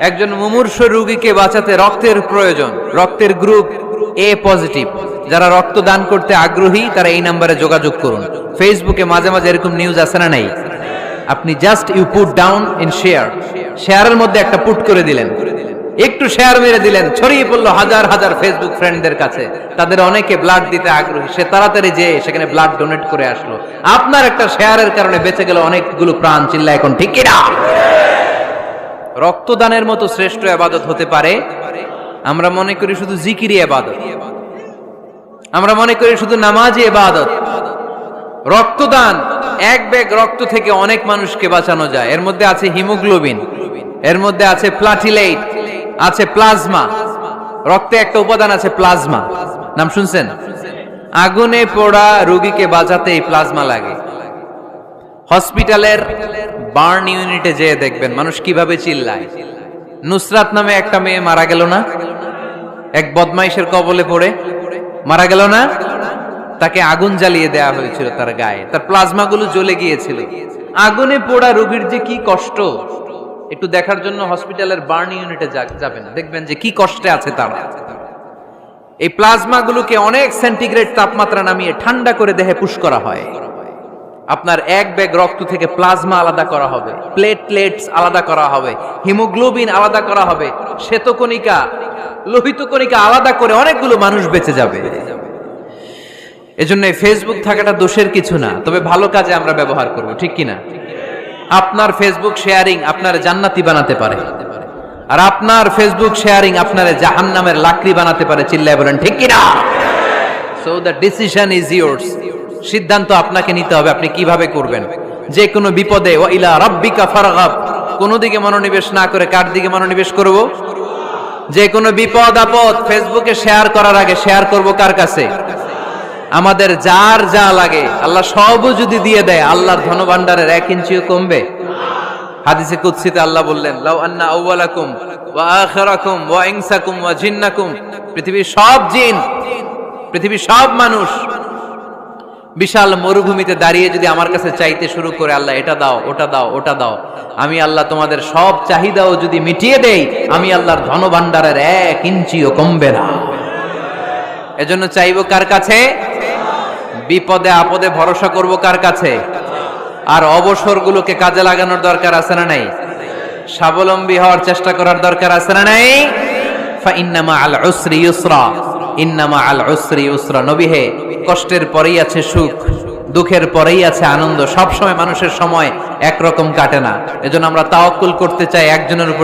একজন মুমূর্ষ রোগীকে বাঁচাতে রক্তের প্রয়োজন, রক্তের গ্রুপ এ পজিটিভ। যারা রক্ত দান করতে আগ্রহী তারা এই নম্বরে যোগাযোগ করুন। ফেসবুকে মাঝে মাঝে এরকম নিউজ আসে না নাই? আপনি just you put down in share, শেয়ারের মধ্যে একটা পুট করে দিলেন, একটু শেয়ার মেরে দিলেন, ছড়িয়ে পড়লো হাজার হাজার ফেসবুক ফ্রেন্ডদের কাছে। তাদের অনেকে ব্লাড দিতে আগ্রহী, সে তাড়াতাড়ি যেয়ে সেখানে ব্লাড ডোনেট করে আসলো। আপনার একটা শেয়ারের কারণে বেঁচে গেল অনেকগুলো প্রাণ। চিল্লা এখন ঠিক কিনা? রক্তদানের মতো শ্রেষ্ঠ ইবাদত হতে পারে? আমরা মনে করি শুধু জিকিরি ইবাদত, আমরা মনে করি শুধু নামাজি ইবাদত। রক্তদান, এক ব্যাগ রক্ত থেকে অনেক মানুষকে বাঁচানো যায়। এর মধ্যে আছে হিমোগ্লোবিন, এর মধ্যে আছে প্লাটিলেট, আছে প্লাজমা। রক্তে একটা উপাদান আছে প্লাজমা, নাম শুনছেন? আগুনে পোড়া রোগীকে বাঁচাতে এই প্লাজমা লাগে। হসপিটালের বার্ন ইউনিটে যেয়ে দেখবেন মানুষ কিভাবে চিল্লায়। নুসরাত নামে একটা মেয়ে মারা গেল না? এক বদমাইশের কবলে পড়ে মারা গেল না? তাকে আগুন জ্বালিয়ে দেওয়া হয়েছিল তার গায়ে, তার প্লাজমা গুলো জ্বলে গিয়েছিল। আগুনে পোড়া রোগীর যে কি কষ্ট, একটু দেখার জন্য হসপিটালের বার্ন ইউনিটে যাবেন, দেখবেন যে কি কষ্টে আছে তারা। এই প্লাজমা গুলোকে অনেক সেন্টিগ্রেড তাপমাত্রা নামিয়ে ঠান্ডা করে দেহে পুশ করা হয়। আপনার এক ব্যাগ রক্ত থেকে প্লাজমা আলাদা করা হবে, প্লেটলেটস আলাদা করা হবে, হিমোগ্লোবিন আলাদা করা হবে, শ্বেতকণিকা, লোহিত কণিকা আলাদা করে অনেকগুলো মানুষ বেঁচে যাবে। এজন্য ফেসবুক থাকাটা দোষের কিছু না, তবে ভালো কাজে আমরা ব্যবহার করব, ঠিক কিনা? আপনার ফেসবুক শেয়ারিং আপনার জান্নাতি বানাতে পারে, আর আপনার ফেসবুক শেয়ারিং আপনার জাহান্নামের লাকড়ি বানাতে পারে। চিল্লায় বলেন ঠিক কিনা? So the decision is yours. সিদ্ধান্ত আপনাকে নিতে হবে, আপনি কিভাবে করবেন। যে কোনো বিপদে ওয়া ইলা রাব্বিকা ফারগাব, কোন দিকে মনোনিবেশ না করে কার দিকে মনোনিবেশ করব? যে কোনো বিপদ আপদ ফেসবুকে শেয়ার করার আগে শেয়ার করব কার কাছে? আমাদের যার যা লাগে আল্লাহ সবও যদি দিয়ে দেয়, আল্লাহর ধনভাণ্ডারের 1 ইঞ্চিও কমবে? হাদিসে কুদসিতে আল্লাহ বললেন, লাউ আন্না আউওয়ালাকুম ওয়া আখিরাকুম ওয়া ইনসাকুম ওয়া জিন্নাকুম, পৃথিবীর সব জিন, পৃথিবীর সব মানুষ বিশাল মরুভূমিতে দাঁড়িয়ে যদি আমার কাছে চাইতে শুরু করে, আল্লাহ এটা দাও, ওটা দাও, ওটা দাও, আমি আল্লাহ তোমাদের সব চাহিদাও যদি মিটিয়ে দেই, আমি আল্লাহর ধনভাণ্ডারের 1 ইঞ্চিও কমবে না। এজন্য চাইবো কার কাছে? বিপদে আপদে ভরসা করব কার কাছে? আর অবসরগুলোকে কাজে লাগানোর দরকার আছে না নাই? স্বাবলম্বী হওয়ার চেষ্টা করার দরকার আছে না নাই? ফা ইন্নামা আল উসরি ইউসরা, ইন্নামা আল উসরি ইউসরা। নবী হে, কষ্টের পরেই আছে সুখ, দুঃখের পরেই আছে আনন্দ। সব সময় মানুষের সময় একরকম কাটে না। এজন্য আমরা তাওয়াক্কুল করতে চাই একজনের উপর